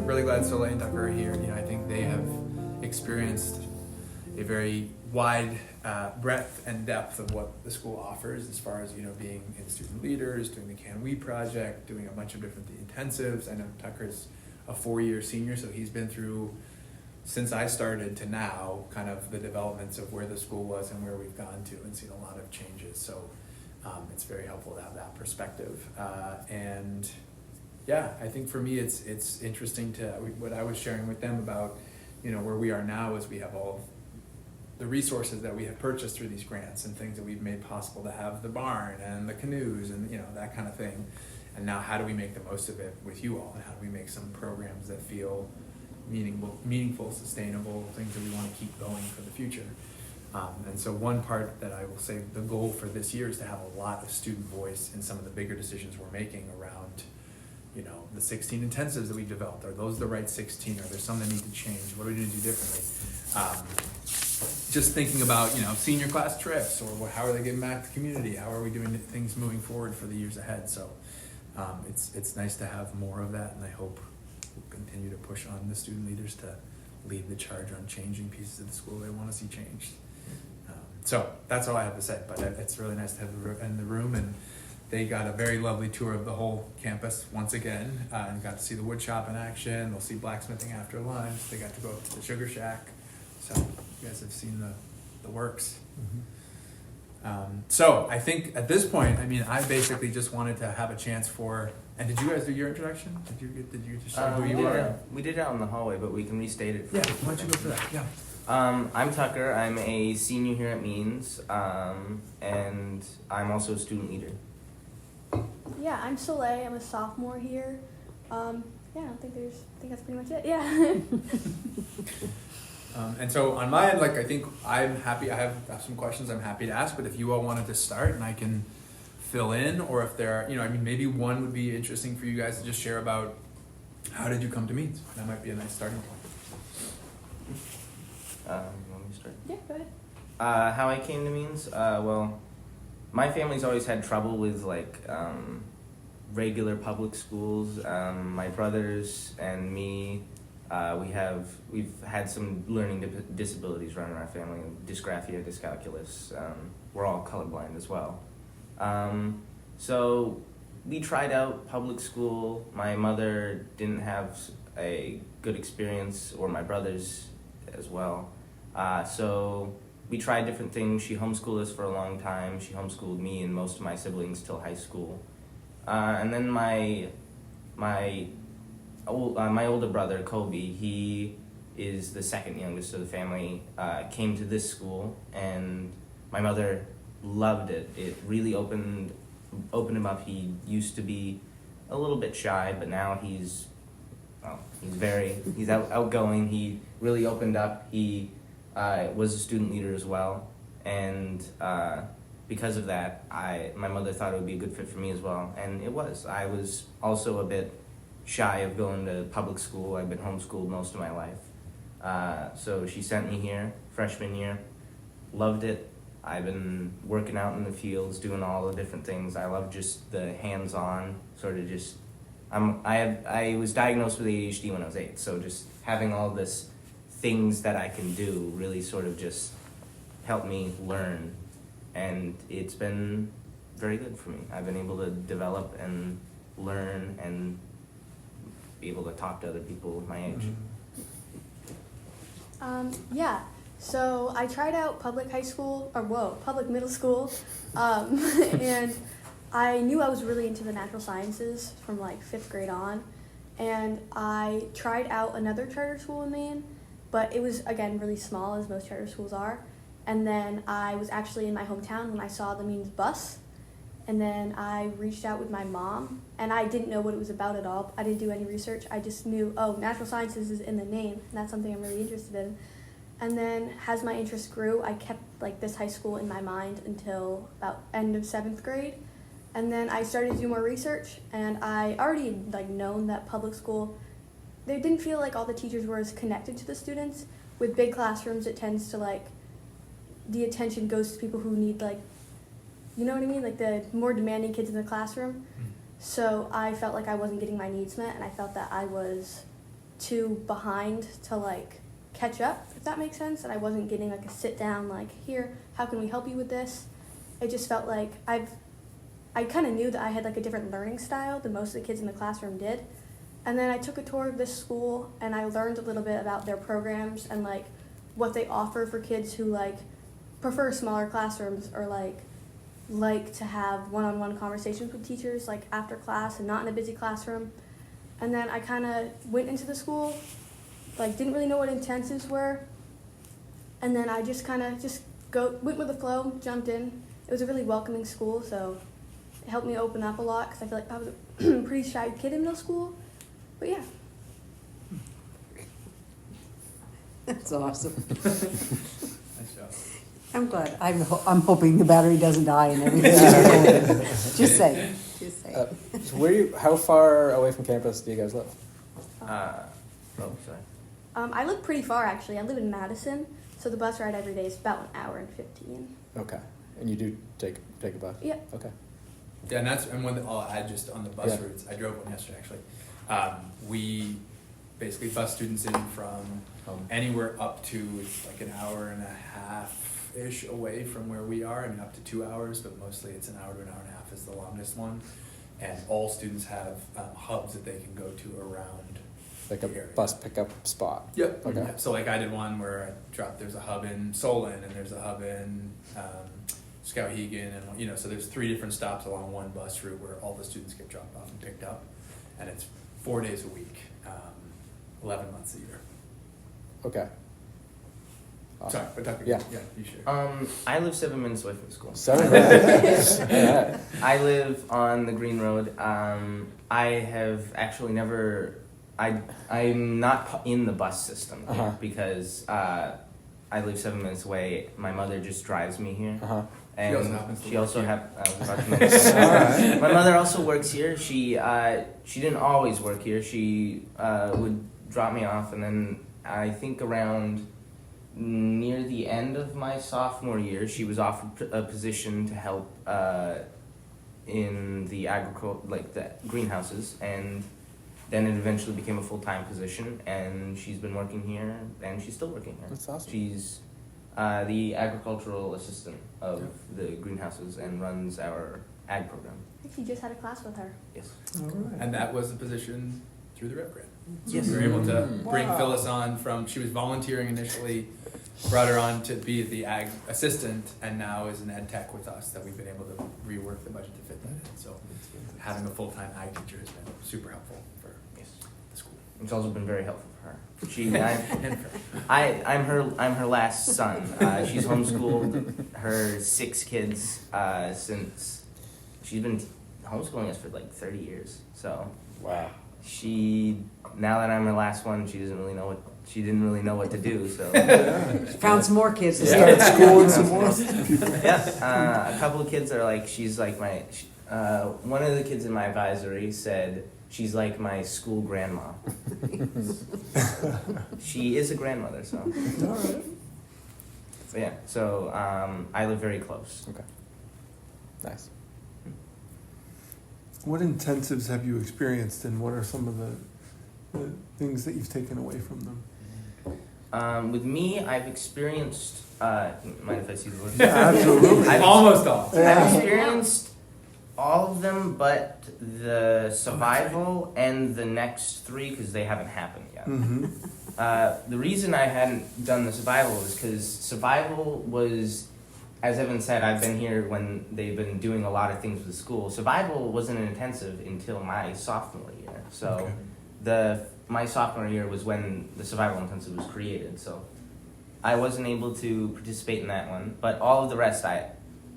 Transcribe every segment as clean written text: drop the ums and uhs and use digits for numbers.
Really glad Soleil and Tucker are here. I think they have experienced a very wide breadth and depth of what the school offers as far as, being in student leaders, doing the Can We project, doing a bunch of different intensives. I know Tucker's a 4-year senior, so he's been through, since I started to now, kind of the developments of where the school was and where we've gone to, and seen a lot of changes. So it's very helpful to have that perspective. And yeah, I think for me it's interesting to, what I was sharing with them about, where we are now is we have all the resources that we have purchased through these grants and things that we've made possible to have, the barn and the canoes and that kind of thing. And now how do we make the most of it with you all, and how do we make some programs that feel meaningful, sustainable, things that we want to keep going for the future. And so one part that I will say the goal for this year is to have a lot of student voice in some of the bigger decisions we're making around the 16 intensives that we've developed. Are those the right 16? Are there some that need to change? What are we going to do differently? Just thinking about, senior class trips, or how are they giving back to the community? How are we doing things moving forward for the years ahead? So it's nice to have more of that, and I hope we'll continue to push on the student leaders to lead the charge on changing pieces of the school they want to see changed. So that's all I have to say, but it's really nice to have them in the room, and they got a very lovely tour of the whole campus once again, and got to see the wood shop in action. They'll see blacksmithing after lunch. They got to go up to the sugar shack. So you guys have seen the works. Mm-hmm. So I think at this point, I basically just wanted to have a chance for, and did you guys do your introduction? Did you just show who you are? We did it out in the hallway, but we can restate it. Yeah, why don't you go for that? Yeah. I'm Tucker. I'm a senior here at Maine's, and I'm also a student leader. Yeah, I'm Soleil. I'm a sophomore here. I think that's pretty much it. Yeah. And so on my end, I think I'm happy. I have some questions I'm happy to ask, but if you all wanted to start and I can fill in, or if there are, maybe one would be interesting for you guys to just share about how did you come to Maine's? That might be a nice starting point. You want me to start? Yeah, go ahead. How I came to Maine's? Well, my family's always had trouble with regular public schools. My brothers and me, we've had some learning disabilities running in our family, dysgraphia, dyscalculus. We're all colorblind as well. So we tried out public school. My mother didn't have a good experience, or my brothers as well. So we tried different things. She homeschooled us for a long time. She homeschooled me and most of my siblings till high school. And then my older brother, Kobe, he is the second youngest of the family, came to this school, and my mother loved it. It really opened him up. He used to be a little bit shy, but now he's outgoing. He really opened up. He was a student leader as well, and because of that, my mother thought it would be a good fit for me as well, and it was. I was also a bit shy of going to public school. I've been homeschooled most of my life. So she sent me here, freshman year, loved it. I've been working out in the fields, doing all the different things. I love just the hands-on, sort of just, I was diagnosed with ADHD when I was 8, so just having all this things that I can do really sort of just helped me learn, and it's been very good for me. I've been able to develop and learn and be able to talk to other people my age. So I tried out public middle school, and I knew I was really into the natural sciences from 5th grade on, and I tried out another charter school in Maine, but it was, again, really small, as most charter schools are, and then I was actually in my hometown when I saw the Maine's bus, and then I reached out with my mom, and I didn't know what it was about at all. I didn't do any research. I just knew, natural sciences is in the name, and that's something I'm really interested in. And then as my interest grew, I kept this high school in my mind until about end of 7th grade. And then I started to do more research, and I already had known that public school, they didn't feel like all the teachers were as connected to the students. With big classrooms, it tends to the attention goes to people who need, like, you know what I mean? Like the more demanding kids in the classroom. So I felt like I wasn't getting my needs met, and I felt that I was too behind to like catch up, if that makes sense. And I wasn't getting like a sit down, like, here, how can we help you with this? It just felt like I kind of knew that I had like a different learning style than most of the kids in the classroom did. And then I took a tour of this school, and I learned a little bit about their programs and like what they offer for kids who like prefer smaller classrooms or like to have one-on-one conversations with teachers like after class and not in a busy classroom. And then I kind of went into the school, like didn't really know what intensives were, and then I just kind of went with the flow, jumped in. It was a really welcoming school, so it helped me open up a lot because I feel like I was a pretty shy kid in middle school. But yeah. That's awesome. Nice job. I'm glad. I'm hoping the battery doesn't die and everything. Just saying. So how far away from campus do you guys live? Sorry. I live pretty far, actually. I live in Madison, so the bus ride every day is about an hour and 15. Okay. And you do take a bus? Yeah. Okay. Yeah, and I'll add just on the bus Yeah. routes. I drove one yesterday actually. We basically bus students in from anywhere up to, it's like an hour and a half-ish away from where we are. I mean, up to 2 hours, but mostly it's an hour to an hour and a half is the longest one. And all students have hubs that they can go to around Like a the area. bus pickup spot? Yep. Okay. Yep. So like I did one where there's a hub in Solon and there's a hub in Skowhegan, and so there's 3 different stops along one bus route where all the students get dropped off and picked up, and it's 4 days a week, 11 months a year. Okay. Sorry, but Tucker, Yeah. You sure? I live 7 minutes away from the school. 7 minutes. All right. I live on the Green Road. I have actually never. I'm not in the bus system here because I live 7 minutes away. My mother just drives me here. And She also happens to work she here. also My mother also works here. She didn't always work here. She would drop me off, and then I think around near the end of my sophomore year, she was offered a position to help in the the greenhouses, and then it eventually became a full-time position, and she's been working here, and she's still working here. That's awesome. She's the agricultural assistant of the greenhouses and runs our ag program. I actually just had a class with her. Yes. And that was a position through the RREV grant. Yes. We were able to bring Wow. Phyllis on she was volunteering initially, brought her on to be the ag assistant, and now is an ed tech with us that we've been able to rework the budget to fit that in. So having a full-time ag teacher has been super helpful for Yes. the school. It's also been very helpful for her. And for I'm her last son. She's homeschooled her 6 kids since she's been homeschooling us for like 30 years. So Wow. now that I'm her last one, she didn't really know what to do. So Found some more kids to Start start schooling some more. yeah, a couple of kids are she's like one of the kids in my advisory said she's like my school grandma. She is a grandmother, so. All right. But yeah, so I live very close. Okay. Nice. What intensives have you experienced, and what are some of the things that you've taken away from them? With me, I've experienced. Mind if I see the list? Yeah, absolutely. almost all. I've experienced all of them, but the survival and the next 3 because they haven't happened yet. Mm-hmm. The reason I hadn't done the survival is because survival was, as Evan said, I've been here when they've been doing a lot of things with the school. Survival wasn't an intensive until my sophomore year. So my sophomore year was when the survival intensive was created. So I wasn't able to participate in that one, but all of the rest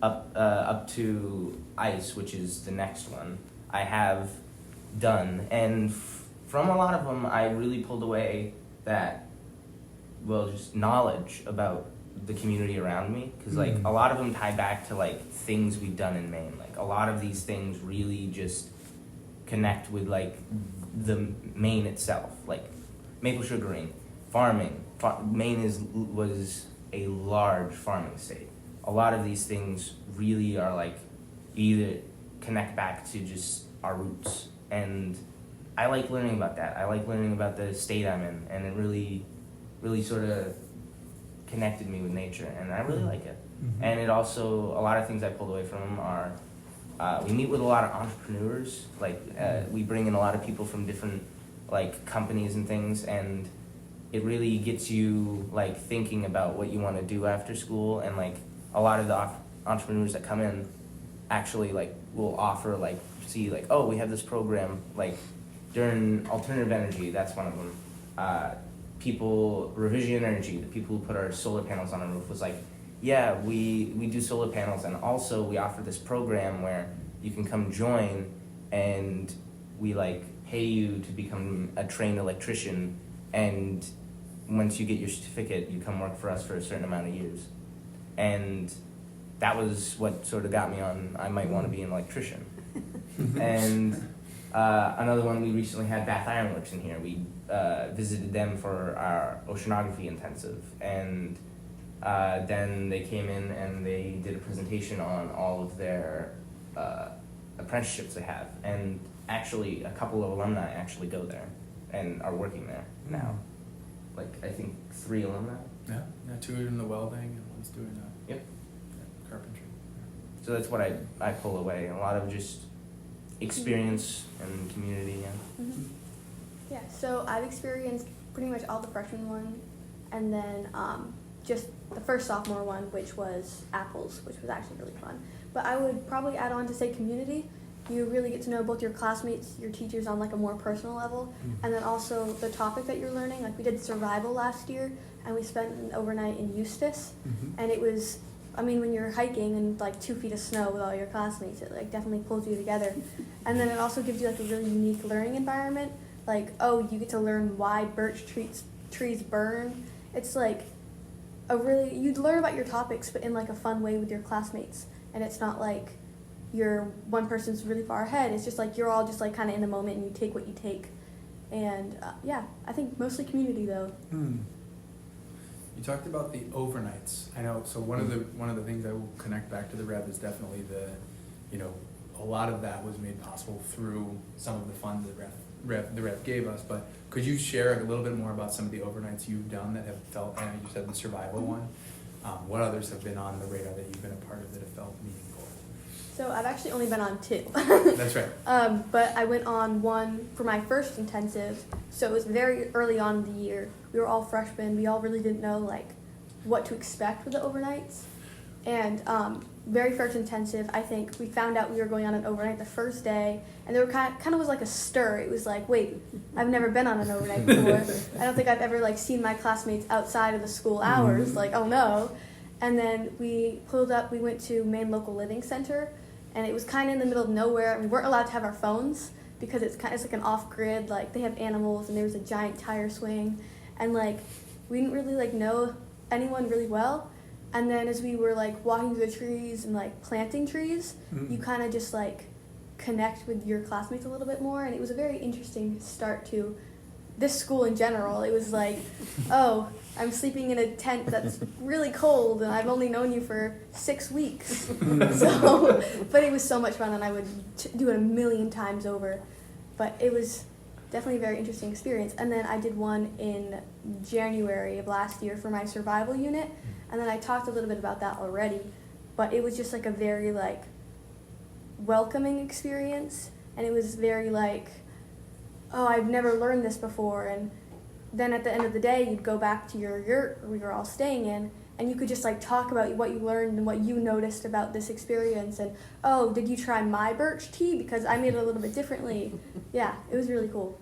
up to ICE, which is the next one, I have done. And from a lot of them, I really pulled away just knowledge about the community around me. Because, a lot of them tie back to, things we've done in Maine. A lot of these things really just connect with, the Maine itself. Maple sugaring, farming. Maine was a large farming state. A lot of these things really are like either connect back to just our roots, and I like learning about that. I like learning about the state I'm in, and it really sort of connected me with nature, and I really like it. Mhm. And it also, a lot of things I pulled away from them are, we meet with a lot of entrepreneurs. Like, we bring in a lot of people from different, like, companies and things, and it really gets you, like, thinking about what you want to do after school. And, like, a lot of the entrepreneurs that come in actually, like, will offer, like, see, like, oh, we have this program, like, during alternative energy, that's one of them. Revision Energy, the people who put our solar panels on our roof, was like, yeah, we do solar panels, and also we offer this program where you can come join, and we like pay you to become a trained electrician, and once you get your certificate, you come work for us for a certain amount of years. And that was what sort of got me on, I might want to be an electrician. And another one, we recently had Bath Iron Works in here. We visited them for our oceanography intensive, and then they came in and they did a presentation on all of their apprenticeships they have. And actually, a couple of alumni actually go there and are working there now. Like, I think 3 alumni. Yeah, 2 are in the welding and one's doing Yep. carpentry. So that's what I pull away. A lot of just experience and community. Yeah. Mm-hmm. Yeah, so I've experienced pretty much all the freshman one, and then just the first sophomore one, which was apples, which was actually really fun. But I would probably add on to say community. You really get to know both your classmates, your teachers on like a more personal level, and then also the topic that you're learning. Like we did survival last year, and we spent an overnight in Eustis, and it was, I mean, when you're hiking in like 2 feet of snow with all your classmates, it like definitely pulls you together. And then it also gives you like a really unique learning environment. Like, oh, you get to learn why birch trees burn. It's like you'd learn about your topics, but in like a fun way with your classmates. And it's not like one person's really far ahead. It's just like you're all just like kind of in the moment, and you take what you take. And yeah, I think mostly community though. You talked about the overnights. I know. So one of the things I will connect back to the REV is definitely a lot of that was made possible through some of the funds that the REV gave us. But could you share a little bit more about some of the overnights you've done that have felt? I know you said the survival one. What others have been on the radar that you've been a part of that have felt meaningful? So I've actually only been on 2. That's right. But I went on one for my first intensive. So it was very early on in the year. We were all freshmen. We all really didn't know like what to expect with the overnights. And very first intensive, I think we found out we were going on an overnight the first day, and there were kind of was like a stir. It was like, wait, I've never been on an overnight before. I don't think I've ever like seen my classmates outside of the school hours. Like, oh no. And then we pulled up. We went to Maine Local Living Center, and it was kind of in the middle of nowhere. We weren't allowed to have our phones because it's like an off-grid. Like they have animals, and there was a giant tire swing, and like we didn't really like know anyone really well. And then as we were like walking through the trees and like planting trees, you kind of just like connect with your classmates a little bit more. And it was a very interesting start to this school in general. It was like, oh, I'm sleeping in a tent that's really cold, and I've only known you for 6 weeks. But it was so much fun, and I would do it a million times over. But it was definitely a very interesting experience. And then I did one in January of last year for my survival unit. And then I talked a little bit about that already, but it was just like a very like welcoming experience, and it was very like, oh, I've never learned this before. And then at the end of the day, you'd go back to your yurt where we were all staying in, and you could just like talk about what you learned and what you noticed about this experience. And oh, did you try my birch tea? Because I made it a little bit differently. Yeah, it was really cool.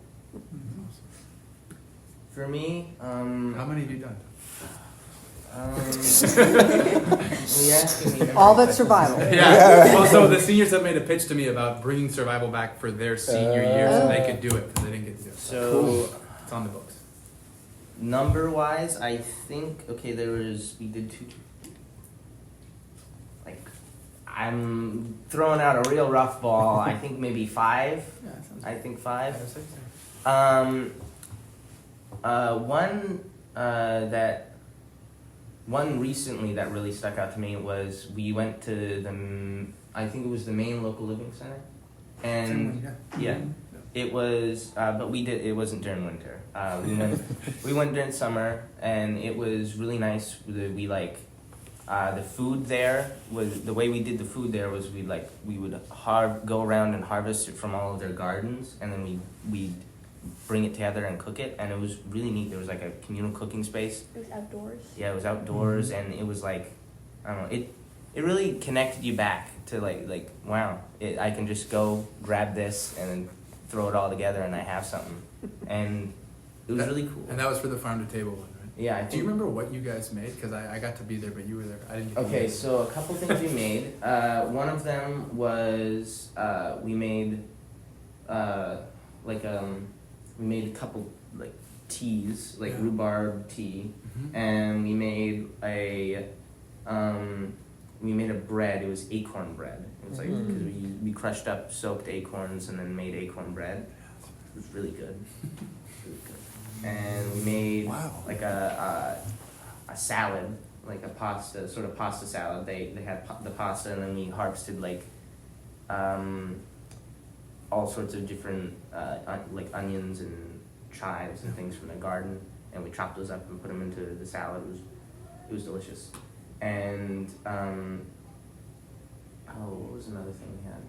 For me, How many have you done? All but survival. Yeah. Well, so the seniors have made a pitch to me about bringing survival back for their senior year, so they could do it because they didn't get to do it. So it's on the books. Number-wise, I think we did 2. Like, I'm throwing out a real rough ball. I think maybe 5. Yeah, that sounds I think 5. 5 or 6. Yeah. One that one recently that really stuck out to me was we went to I think it was the Maine Local Living Center, and yeah, it was. But it wasn't during winter. We went during summer, and it was really nice. We like. The food there was the way we did the food there was we would go around and harvest it from all of their gardens, and then we'd bring it together and cook it, and it was really neat. There was like a communal cooking space. It was outdoors. Yeah, it was outdoors, and it was like, I don't know, it really connected you back to like wow, I can just go grab this and then throw it all together and I have something, and it was really cool. And that was for the farm to table one, right? Yeah, I Do think. you remember what you guys made? Because I got to be there, but you were there. I didn't get to Okay, meet so a couple things we made. One of them was we made we made a couple like teas, like Yeah. rhubarb tea, Mhm. and we made a bread. It was acorn bread. It was like Mhm. because we crushed up soaked acorns and then made acorn bread. It was really good. Really good. And we made Wow. like a salad, like a pasta, sort of pasta salad. They had the pasta, and then we harvested like all sorts of different like onions and chives and things from the garden, and we chopped those up and put them into the salad. It was delicious. And what was another thing we had?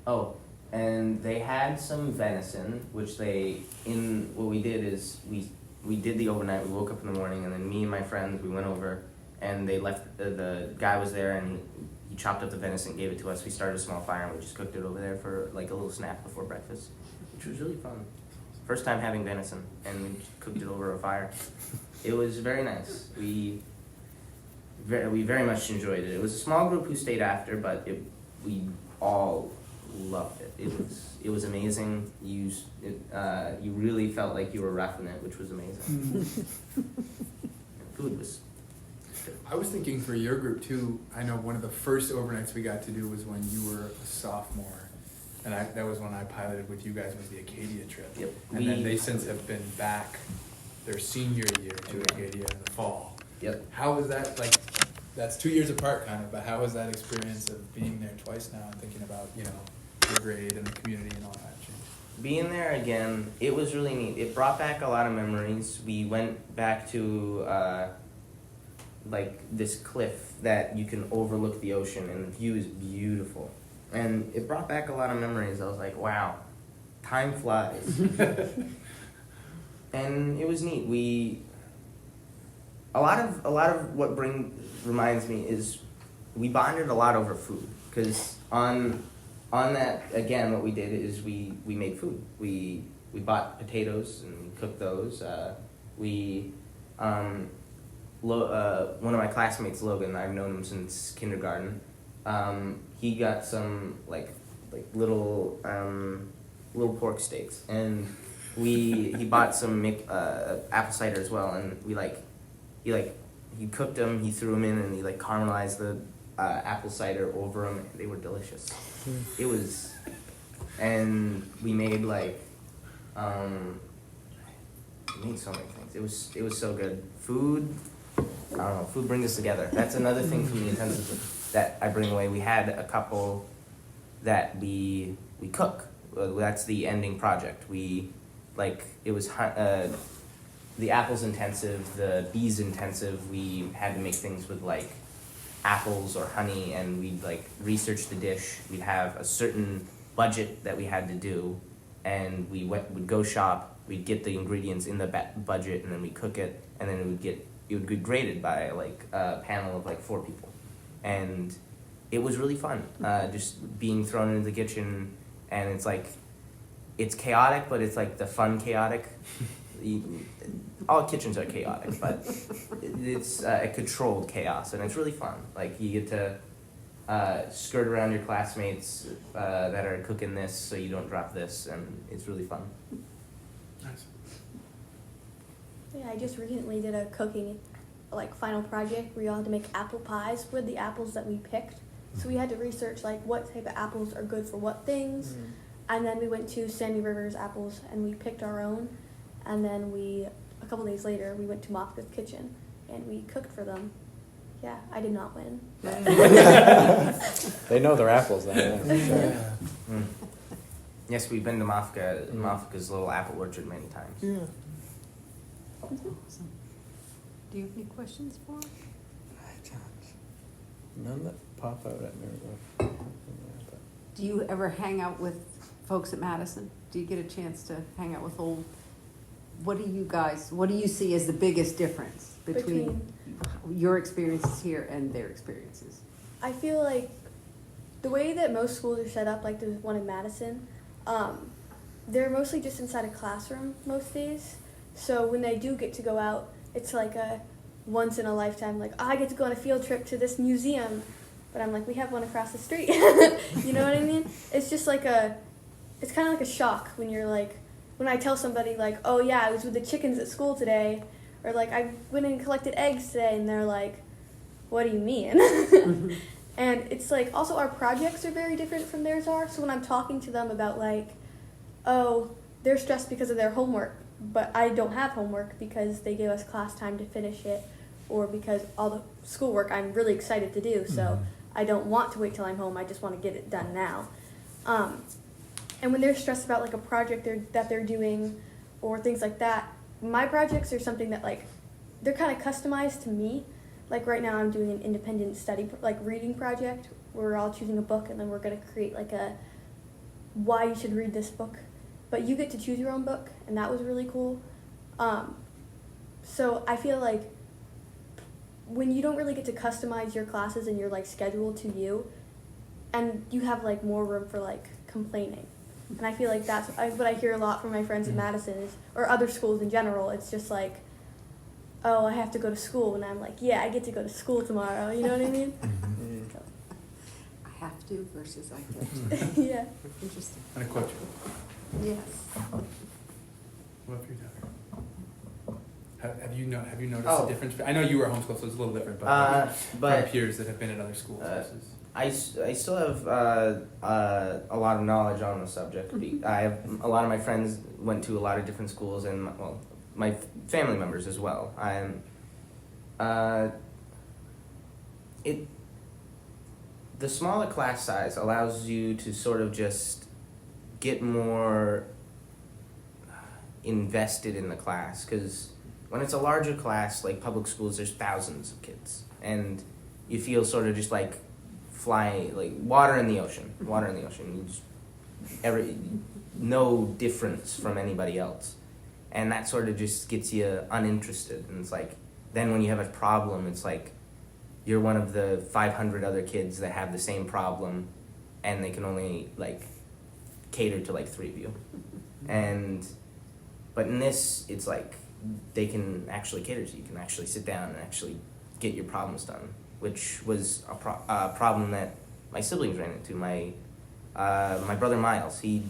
Oh, and they had some venison, which what we did is we did the overnight. We woke up in the morning, and then me and my friends, we went over, and they left. The guy was there, and he chopped up the venison, gave it to us. We started a small fire, and we just cooked it over there for like a little snack before breakfast, which was really fun. First time having venison, and we just cooked it over a fire. It was very nice. We very much enjoyed it. It was a small group who stayed after, but we all loved it. It was amazing. You really felt like you were roughing it, which was amazing. Food was good. I was thinking for your group too. I know one of the first overnights we got to do was when you were a sophomore, and that was when I piloted with you guys was the Acadia trip. Yep. And then they since have been back their senior year to Acadia in the fall. Yep. How was that like? That's 2 years apart, kind of. But how was that experience of being there twice now and thinking about your grade and the community and all that change? Being there again, it was really neat. It brought back a lot of memories. We went back to like this cliff that you can overlook the ocean, and the view is beautiful. And it brought back a lot of memories. I was like, wow, time flies. And it was neat. A lot of what reminds me is we bonded a lot over food, because on that, again, what we did is we made food. We bought potatoes and we cooked those. One of my classmates, Logan, I've known him since kindergarten. He got some like little pork steaks, and he bought some apple cider as well, and he cooked them, he threw them in, and he caramelized the apple cider over them. They were delicious. It was, and we made we made so many things. It was so good. Food, I don't know. Food brings us together. That's another thing from the intensive that I bring away. We had a couple that we cook. That's the ending project. It was the apples intensive, the bees intensive. We had to make things with apples or honey, and we'd research the dish. We'd have a certain budget that we had to do, and would go shop. We'd get the ingredients in the budget, and then we cook it, and then it would get graded by a panel of 4 people, and it was really fun. Just being thrown into the kitchen, and it's chaotic, but it's the fun chaotic. All kitchens are chaotic, but it's a controlled chaos, and it's really fun. You get to skirt around your classmates that are cooking this so you don't drop this, and it's really fun. Nice. Yeah, I just recently did a cooking final project where you all had to make apple pies with the apples that we picked. So we had to research what type of apples are good for what things. And then we went to Sandy River's apples and we picked our own. And then a couple days later, we went to Moffitt's kitchen and we cooked for them. yeah, I did not win. They know their apples then. Yeah. Yeah. Mm. Yes, we've been to Mafika's little apple orchard many times. Yeah. Awesome. Do you have any questions for him? None that pop out at me. But Do you ever hang out with folks at Madison? Do you get a chance to hang out with old? What do you see as the biggest difference between your experiences here and their experiences? I feel like the way that most schools are set up, like the one in Madison, they're mostly just inside a classroom most days. So when they do get to go out, it's like a once in a lifetime, like, oh, I get to go on a field trip to this museum. But I'm like, we have one across the street. You know what I mean? It's just like it's kind of like a shock when you're like, when I tell somebody like, oh yeah, I was with the chickens at school today. Or like, I went and collected eggs today. And they're like, what do you mean? Mm-hmm. And it's like, also our projects are very different from theirs are. So when I'm talking to them about like, oh, they're stressed because of their homework, but I don't have homework because they gave us class time to finish it, or because all the schoolwork I'm really excited to do, so I don't want to wait till I'm home, I just want to get it done now. And when they're stressed about like a project that they're doing or things like that, my projects are something that like, they're kind of customized to me. Like right now I'm doing an independent study, like reading project. We're all choosing a book and then we're going to create like a why you should read this book. But you get to choose your own book, and that was really cool. So I feel like when you don't really get to customize your classes and your like schedule to you, and you have like more room for like complaining. And I feel like that's what I hear a lot from my friends at Madison or other schools in general. It's just like, oh, I have to go to school, and I'm like, yeah, I get to go to school tomorrow. You know what I mean? So, I have to versus I get to. yeah. Interesting. And a quote. Yes. What have you done? Have you noticed Oh. a difference? I know you were homeschooled, so it's a little different, but But from peers that have been at other schools. versus- I still have a lot of knowledge on the subject. I have a lot of my friends went to a lot of different schools, and my family members as well. The smaller class size allows you to sort of just get more invested in the class, because when it's a larger class, like public schools, there's thousands of kids, and you feel sort of just like flying, like water in the ocean. You just no difference from anybody else, and that sort of just gets you uninterested. And it's like, then when you have a problem, it's like you're one of the 500 other kids that have the same problem, and they can only like cater to like 3 of you. But in this, it's like they can actually cater to you. You can actually sit down and actually get your problems done, which was a problem that my siblings ran into. My brother Miles, he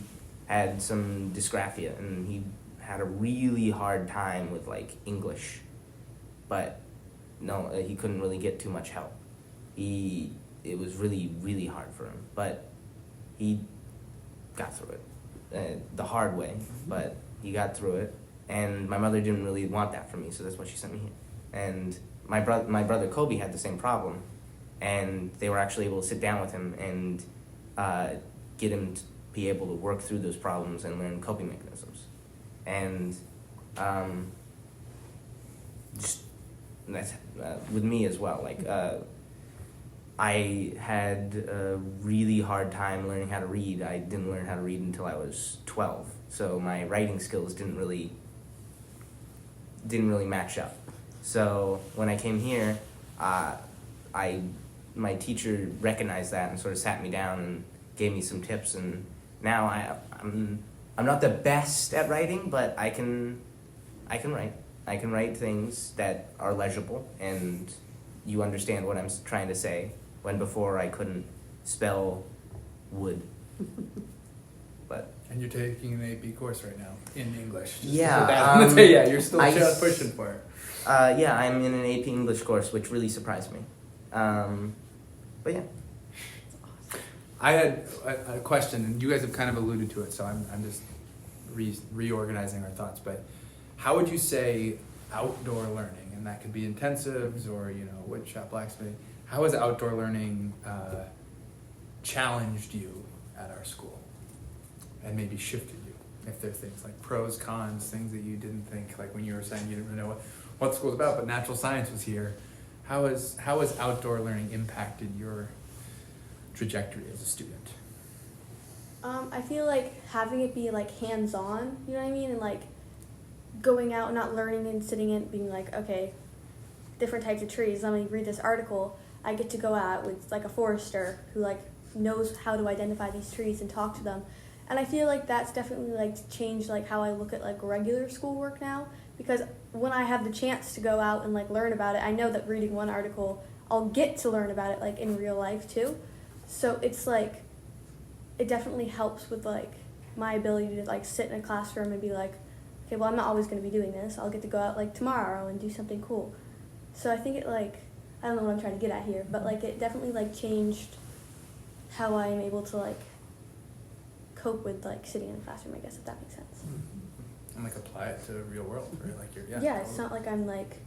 had some dysgraphia, and he had a really hard time with like English, but no, he couldn't really get too much help. It was really, really hard for him, but he got through it the hard way, but he got through it. And my mother didn't really want that for me, so that's why she sent me here. And my brother Kobe had the same problem, and they were actually able to sit down with him and get him to be able to work through those problems and learn coping mechanisms. And just that's with me as well. Like I had a really hard time learning how to read. I didn't learn how to read until I was 12, so my writing skills didn't really match up. So when I came here, my teacher recognized that and sort of sat me down and gave me some tips. And now I'm not the best at writing, but I can write. I can write things that are legible and you understand what I'm trying to say. When before I couldn't spell wood. But And you're taking an AP course right now in English. Just to Yeah, put that on the table. Yeah, you're still I just pushing for it. yeah, I'm in an AP English course, which really surprised me. But yeah. I had a question, and you guys have kind of alluded to it, so I'm just reorganizing our thoughts. But how would you say outdoor learning, and that could be intensives or, you know, wood shop, blacksmithing. How has outdoor learning challenged you at our school and maybe shifted you? If there are things like pros, cons, things that you didn't think, like when you were saying you didn't really know what school's about, but natural science was here. How has outdoor learning impacted your trajectory as a student? I feel like having it be like hands-on, you know what I mean, and like going out, not learning and sitting in, being like, okay, different types of trees. Let me read this article. I get to go out with like a forester who like knows how to identify these trees and talk to them. And I feel like that's definitely like changed like how I look at like regular schoolwork now, because when I have the chance to go out and like learn about it, I know that reading one article, I'll get to learn about it like in real life too. So it's like, it definitely helps with like my ability to like sit in a classroom and be like, okay, well, I'm not always going to be doing this. I'll get to go out like tomorrow and do something cool. So I think it like, I don't know what I'm trying to get at here, but like it definitely like changed how I am able to like cope with like sitting in a classroom, I guess, if that makes sense. And like apply it to the real world, right? Like Yeah, it's not like I'm like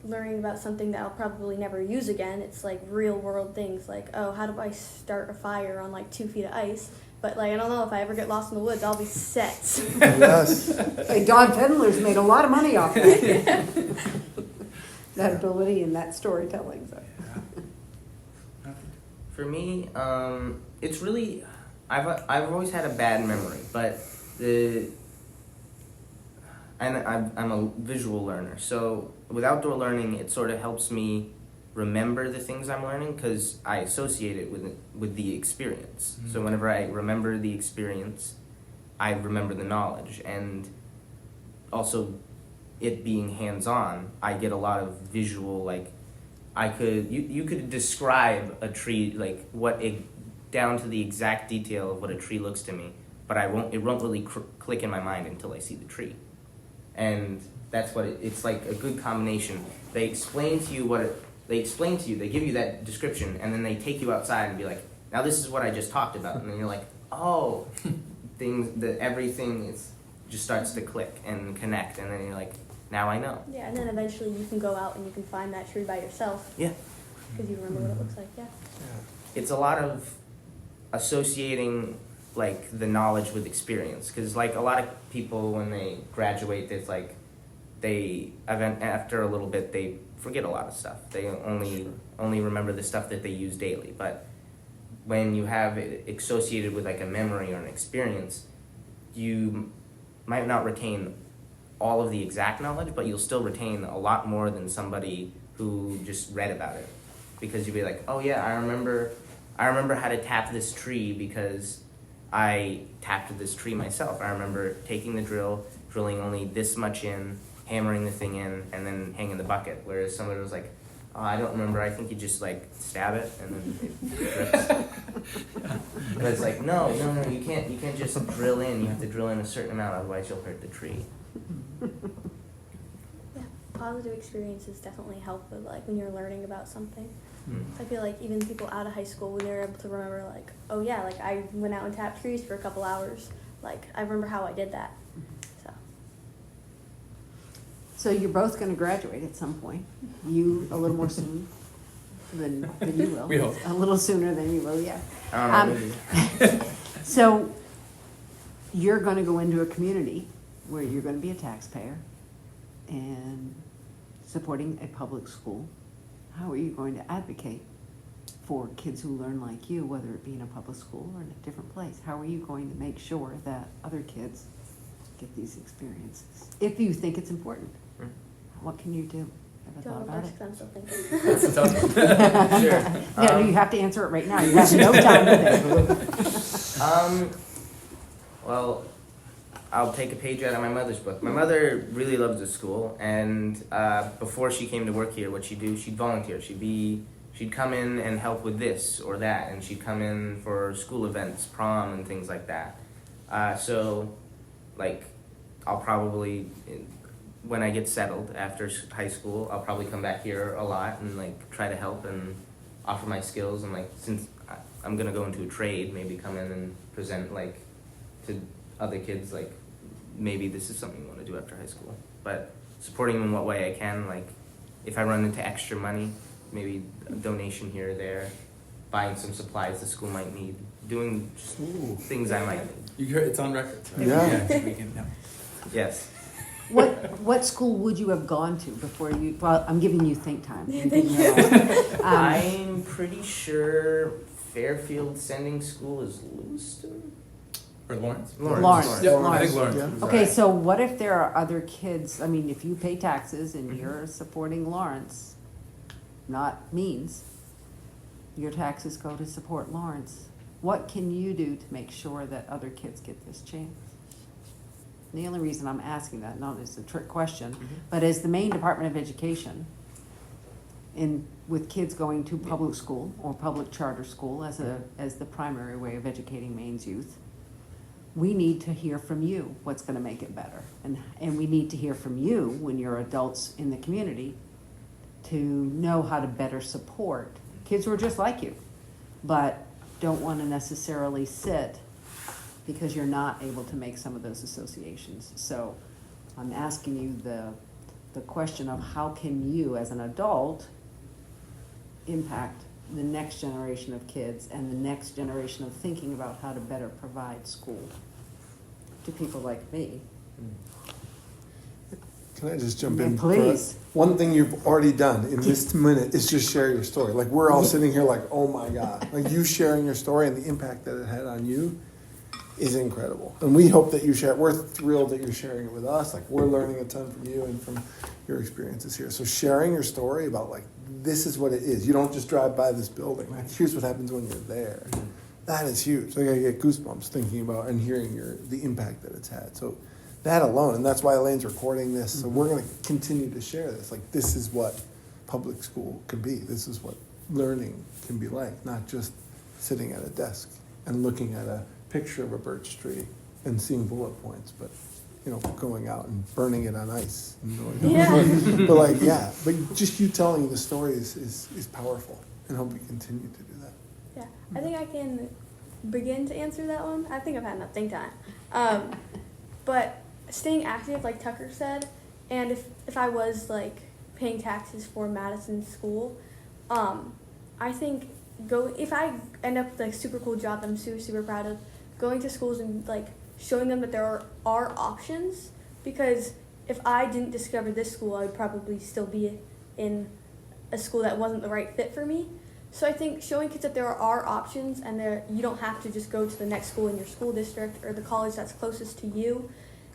learning about something that I'll probably never use again. It's like real world things like, oh, how do I start a fire on like 2 feet of ice? But like, I don't know, if I ever get lost in the woods, I'll be set. Yes. Hey, Don Fendler's made a lot of money off that. That ability and that storytelling. So. Yeah. For me, it's really, I've always had a bad memory, but I'm a visual learner, so with outdoor learning, it sort of helps me remember the things I'm learning because I associate it with the experience. Mm-hmm. So whenever I remember the experience, I remember the knowledge, and also it being hands-on, I get a lot of visual, like you could describe a tree, like down to the exact detail of what a tree looks to me, but it won't really click in my mind until I see the tree. And that's what it's like, a good combination. They explain to you they give you that description, and then they take you outside and be like, now this is what I just talked about. And then you're like, oh, everything just starts to click and connect, and then you're like, now I know. Yeah, and then eventually you can go out and you can find that tree by yourself. Yeah. Because you remember what it looks like, yeah. It's a lot of associating like the knowledge with experience, because like a lot of people when they graduate, it's like after a little bit they forget a lot of stuff. They only remember the stuff that they use daily. But when you have it associated with like a memory or an experience, you might not retain all of the exact knowledge, but you'll still retain a lot more than somebody who just read about it, because you'll be like, oh yeah, I remember how to tap this tree because I tapped this tree myself. I remember taking the drill, drilling only this much in, hammering the thing in, and then hanging the bucket. Whereas somebody was like, oh, I don't remember, I think you just like stab it and then it drips. But it's like, no, you can't just drill in. You have to drill in a certain amount, otherwise you'll hurt the tree. Yeah, positive experiences definitely help with like when you're learning about something. Mm. I feel like even people out of high school, when they're able to remember like, oh yeah, like I went out and tapped trees for a couple hours. Like I remember how I did that. So you're both going to graduate at some point. You a little more soon than you will. We hope. A little sooner than you will, yeah. I don't know, maybe. So you're going to go into a community where you're going to be a taxpayer and supporting a public school. How are you going to advocate for kids who learn like you, whether it be in a public school or in a different place? How are you going to make sure that other kids get these experiences, if you think it's important? What can you do? Ever Don't thought about it? I'm still thinking. That's a tough one. Sure. No, you have to answer it right now. You have no time to think. Well, I'll take a page out of my mother's book. My mother really loves the school, and before she came to work here, what she'd do, she'd volunteer. She'd come in and help with this or that, and she'd come in for school events, prom, and things like that. So, like, I'll probably, when I get settled after high school, I'll probably come back here a lot and like try to help and offer my skills, and like since I'm gonna go into a trade, maybe come in and present like to other kids like maybe this is something you want to do after high school. But supporting them in what way I can, like if I run into extra money, maybe a donation here or there, buying some supplies the school might need, doing just things I might need. You heard it's on record. So Yeah. we can. Yeah. Yes. What school would you have gone to before you? Well, I'm giving you think time. Thank didn't realize. I'm pretty sure Fairfield Sending School is Lewiston. Or Lawrence. Lawrence. Yeah, I Lawrence. think Lawrence. Yeah. is Okay, right. so what if there are other kids? I mean, if you pay taxes and you're supporting Lawrence, not Means, your taxes go to support Lawrence. What can you do to make sure that other kids get this chance? The only reason I'm asking that, not as a trick question, but as the Maine Department of Education, with kids going to public school or public charter school as the primary way of educating Maine's youth, we need to hear from you what's going to make it better, and we need to hear from you when you're adults in the community to know how to better support kids who are just like you, but don't want to necessarily sit because you're not able to make some of those associations. So I'm asking you the question of how can you as an adult impact the next generation of kids and the next generation of thinking about how to better provide school to people like me. Can I just jump Yeah, in? please. One thing you've already done in this minute is just share your story. Like we're all sitting here like, oh my God. Like you sharing your story and the impact that it had on you is incredible. And we hope that you share it. We're thrilled that you're sharing it with us. Like we're learning a ton from you and from your experiences here. So sharing your story about like, this is what it is. You don't just drive by this building. Like here's what happens when you're there. That is huge. Like I get goosebumps thinking about and hearing the impact that it's had. So that alone, and that's why Elaine's recording this. So we're going to continue to share this. Like this is what public school can be. This is what learning can be like. Not just sitting at a desk and looking at a picture of a birch tree and seeing bullet points, but going out and burning it on ice. And Yeah. but just you telling the story is powerful, and hope we continue to do that. Yeah, I think I can begin to answer that one. I think I've had enough think time. But staying active, like Tucker said, and if I was like paying taxes for Madison School, I think if I end up with like super cool job that I'm super, super proud of, going to schools and like showing them that there are options, because if I didn't discover this school, I would probably still be in a school that wasn't the right fit for me. So I think showing kids that there are options and you don't have to just go to the next school in your school district or the college that's closest to you,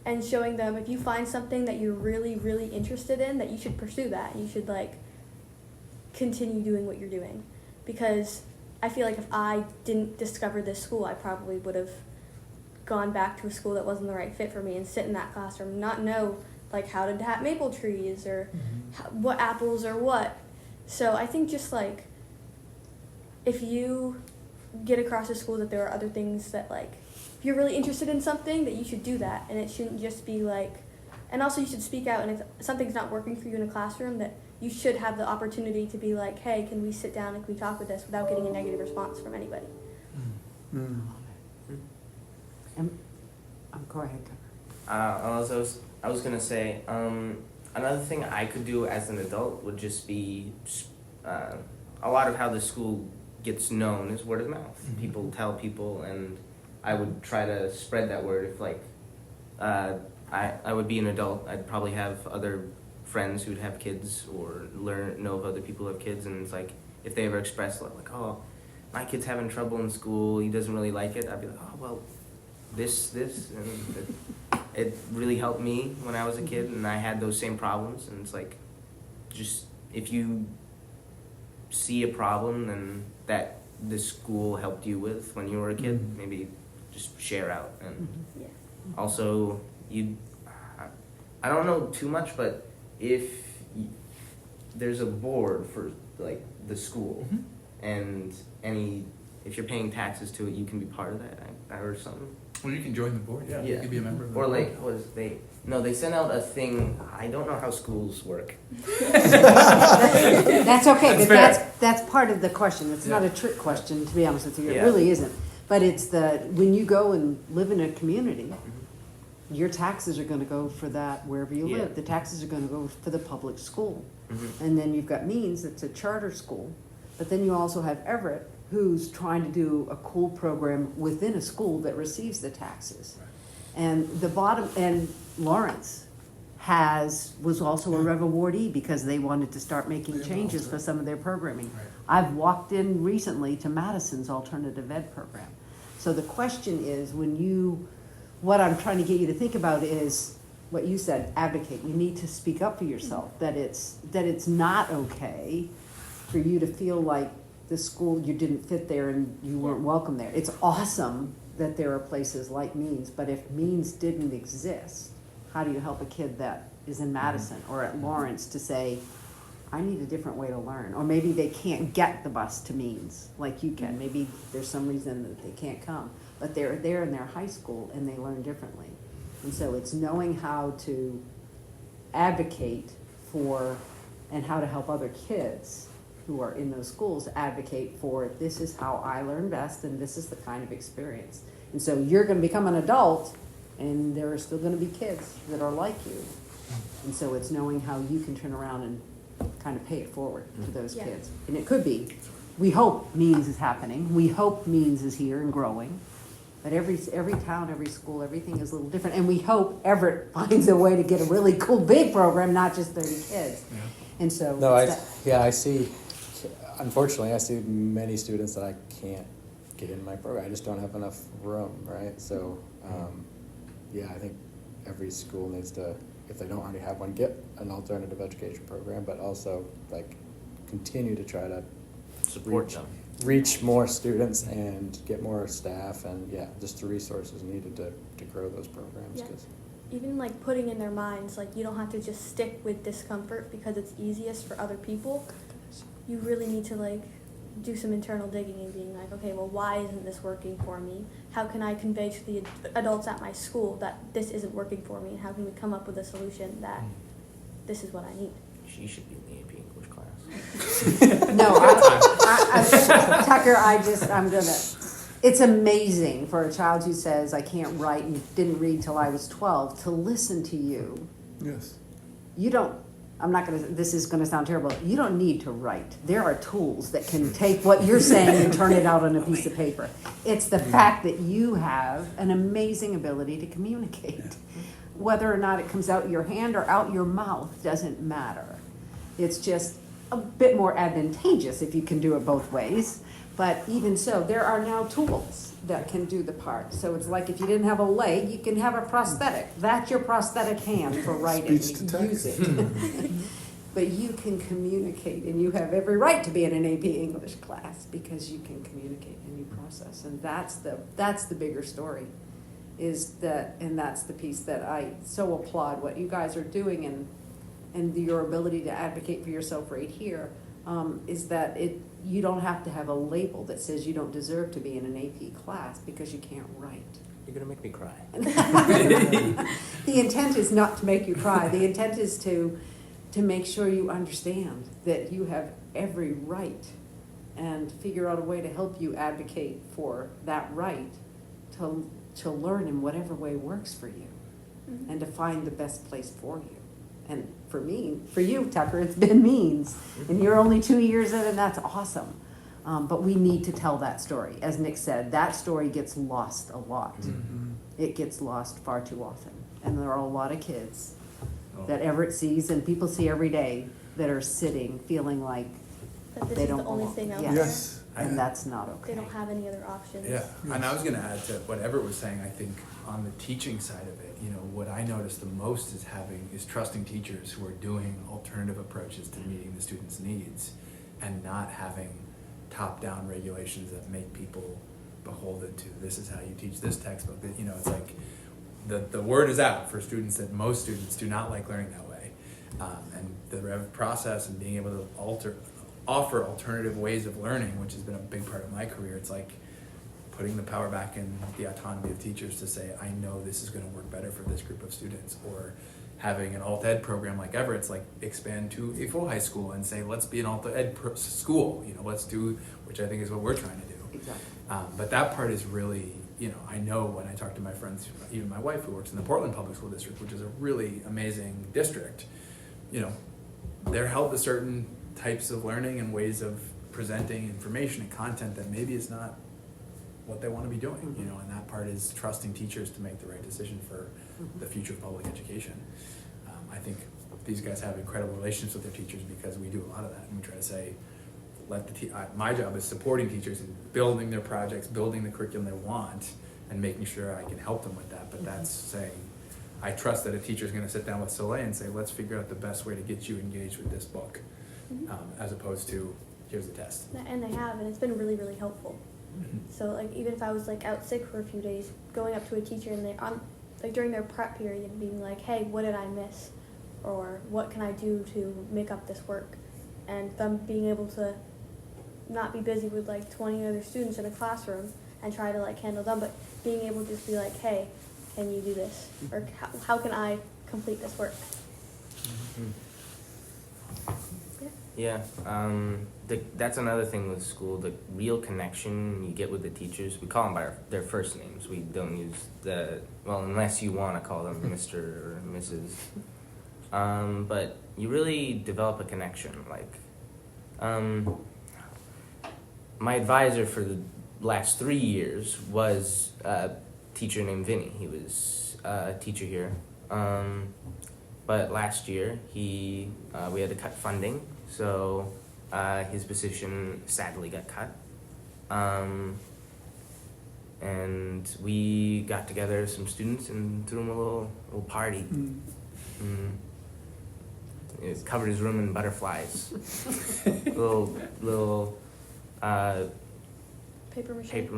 and showing them if you find something that you're really, really interested in, that you should pursue that. You should like continue doing what you're doing, because I feel like if I didn't discover this school, I probably would have gone back to a school that wasn't the right fit for me and sit in that classroom, not know like how to tap maple trees or what apples or what. So I think just like if you get across to school that there are other things that like, if you're really interested in something, that you should do that, and it shouldn't just be like, and also you should speak out, and if something's not working for you in a classroom, that you should have the opportunity to be like, hey, can we sit down and can we talk with this without getting a negative response from anybody. Go ahead, Tucker. I was gonna say, another thing I could do as an adult would just be a lot of how the school gets known is word of mouth. People tell people, and I would try to spread that word. If like I would be an adult, I'd probably have other friends who'd have kids or know of other people who have kids, and it's like if they ever express like, oh, my kid's having trouble in school, he doesn't really like it, I'd be like, oh well, this, and it really helped me when I was a kid, and I had those same problems, and it's like, just if you see a problem and that the school helped you with when you were a kid, maybe just share out. And Yeah. also, I don't know too much, but if there's a board for like the school, and if you're paying taxes to it, you can be part of that. I heard something. Well, you can join the board. Yeah. You could be a member of the Or board. like, they sent out a thing. I don't know how schools work. That's okay, That's but fair. that's part of the question. It's not Yeah. a trick question, to be honest with you. It Yeah. really isn't. But it's when you go and live in a community, your taxes are gonna go for that wherever you Yeah. live. The taxes are gonna go for the public school. Mm-hmm. And then you've got Means, that's a charter school. But then you also have Everett, who's trying to do a cool program within a school that receives the taxes. And Lawrence was also a RREV awardee because they wanted to start making changes for some of their programming. Right. I've walked in recently to Madison's alternative ed program. So the question is, what I'm trying to get you to think about is what you said, advocate. You need to speak up for yourself, that it's not okay for you to feel like the school, you didn't fit there and you weren't welcome there. It's awesome that there are places like Means, but if Means didn't exist, how do you help a kid that is in Madison or at Lawrence to say, I need a different way to learn? Or maybe they can't get the bus to Means like you can. Maybe there's some reason that they can't come, but they're there in their high school and they learn differently. And so it's knowing how to advocate for and how to help other kids who are in those schools advocate for, this is how I learn best and this is the kind of experience. And so you're going to become an adult and there are still going to be kids that are like you. And so it's knowing how you can turn around and kind of pay it forward to those Yeah. kids. And it could be, we hope Means is happening. We hope Means is here and growing. But every town, every school, everything is a little different. And we hope Everett finds a way to get a really cool big program, not just 30 kids. Yeah. And so No, it's that- I see, unfortunately, I see many students that I can't get in my program. I just don't have enough room, right? So, yeah, I think every school needs to, if they don't already have one, get an alternative education program, but also like continue to try to Support them. reach more students and get more staff and yeah, just the resources needed to grow those programs. Yeah. 'Cause- Even like putting in their minds, like you don't have to just stick with discomfort because it's easiest for other people. You really need to like do some internal digging and being like, okay, well, why isn't this working for me? How can I convey to the adults at my school that this isn't working for me? And how can we come up with a solution that this is what I need? She should be in the AP English class. No, Tucker, I'm gonna, it's amazing for a child who says, I can't write and didn't read till I was 12, to listen to you. Yes. You don't, this is gonna sound terrible, you don't need to write. There are tools that can take what you're saying and turn it out on a piece of paper. It's the fact that you have an amazing ability to communicate. Whether or not it comes out your hand or out your mouth doesn't matter. It's just a bit more advantageous if you can do it both ways. But even so, there are now tools that can do the part. So it's like if you didn't have a leg, you can have a prosthetic. That's your prosthetic hand for writing. Speech to You text. use it. But you can communicate, and you have every right to be in an AP English class because you can communicate and you process. And that's the bigger story. And that's the piece that I so applaud what you guys are doing and your ability to advocate for yourself right here, is that you don't have to have a label that says you don't deserve to be in an AP class because you can't write. You're gonna make me cry. The intent is not to make you cry. The intent is to make sure you understand that you have every right and figure out a way to help you advocate for that right to learn in whatever way works for you and to find the best place for you. And for you, Tucker, it's been Means, and you're only 2 years in, and that's awesome. But we need to tell that story. As Nick said, that story gets lost a lot. It gets lost far too often. And there are a lot of kids that Everett sees and people see every day that are sitting feeling like That this they is don't the only belong. thing out Yes. there. Yes. And that's not okay. They don't have any other options. Yeah, and I was going to add to what Everett was saying. I think on the teaching side of it, what I notice the most is trusting teachers who are doing alternative approaches to meeting the students' needs, and not having top-down regulations that make people beholden to this is how you teach this textbook. It's like the word is out for students that most students do not like learning that way, and the RREV process and being able to offer alternative ways of learning, which has been a big part of my career. It's like putting the power back in the autonomy of teachers to say, I know this is going to work better for this group of students, or having an alt ed program like Everett's, like expand to a full high school and say, let's be an alt ed school, let's do, which I think is what we're trying to do. Exactly. But that part is really I know when I talk to my friends, even my wife who works in the Portland Public School District, which is a really amazing district, they're held to certain types of learning and ways of presenting information and content that maybe is not what they want to be doing, and that part is trusting teachers to make the right decision for the future of public education. I think these guys have incredible relationships with their teachers because we do a lot of that, and we try to say, my job is supporting teachers in building their projects, building the curriculum they want, and making sure I can help them with that. But that's saying, I trust that a teacher's going to sit down with Soleil and say, let's figure out the best way to get you engaged with this book, as opposed to, here's the test. And they have, and it's been really, really helpful. So like even if I was like out sick for a few days, going up to a teacher and they during their prep period and being like, hey, what did I miss, or what can I do to make up this work, and them being able to not be busy with like 20 other students in a classroom and try to like handle them, but being able to just be like, hey, can you do this, or how can I complete this work? Yeah, that's another thing with school, the real connection you get with the teachers. We call them by their first names. We don't use unless you want to call them Mr. or Mrs. But you really develop a connection. My advisor for the last 3 years was a teacher named Vinny. He was a teacher here. But last year, we had to cut funding, so his position sadly got cut. And we got together some students and threw him a little party. It covered his room in butterflies. little Paper mache.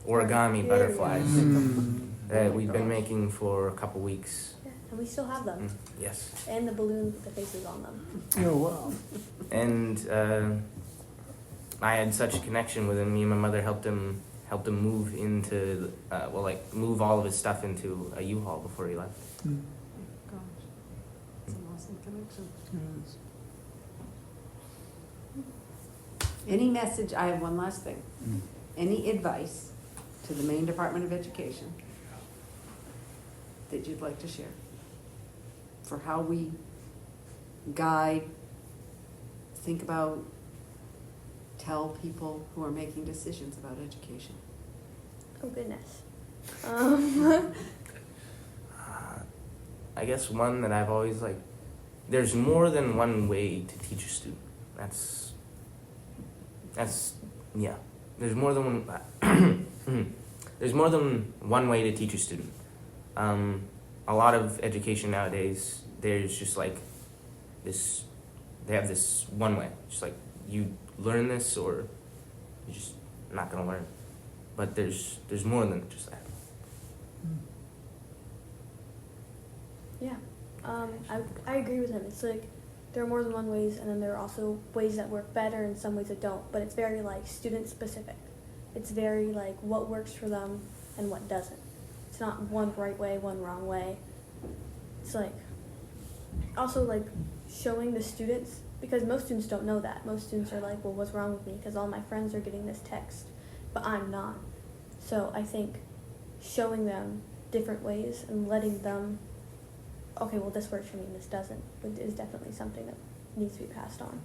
origami Very butterflies nice. that we've been making for a couple weeks. Yeah, and we still have them, Yes. and the balloons with the faces on them. Oh, wow. And I had such a connection with him. Me and my mother helped him move into move all of his stuff into a U-Haul before he left. Gosh, that's an awesome connection. Any message, I have one last thing. Any advice to the Maine Department of Education that you'd like to share for how we guide, think about, tell people who are making decisions about education? Oh goodness. I guess one that I've always there's more than one way to teach a student. Yeah. There's more than one. There's more than one way to teach a student. A lot of education nowadays, there's just this. They have this one way. Just you learn this, or you're just not gonna learn. But there's more than just that. Yeah, I agree with him. It's there are more than one ways, and then there are also ways that work better and some ways that don't. But it's very student specific. It's very what works for them and what doesn't. It's not one right way, one wrong way. It's also showing the students, because most students don't know that. Most students are well, what's wrong with me? Because all my friends are getting this text, but I'm not. So I think showing them different ways and letting them, okay, well, this works for me and this doesn't, is definitely something that needs to be passed on.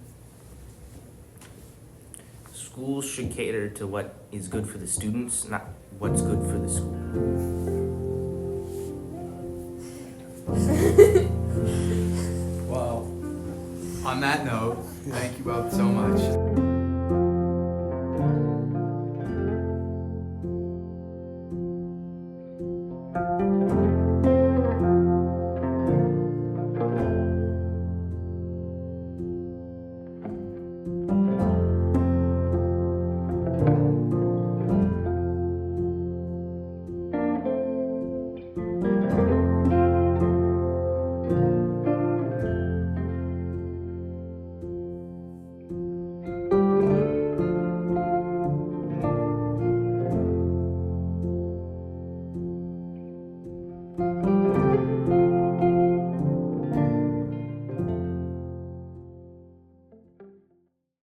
Schools should cater to what is good for the students, not what's good for the school. Well, on that note, thank you both so much.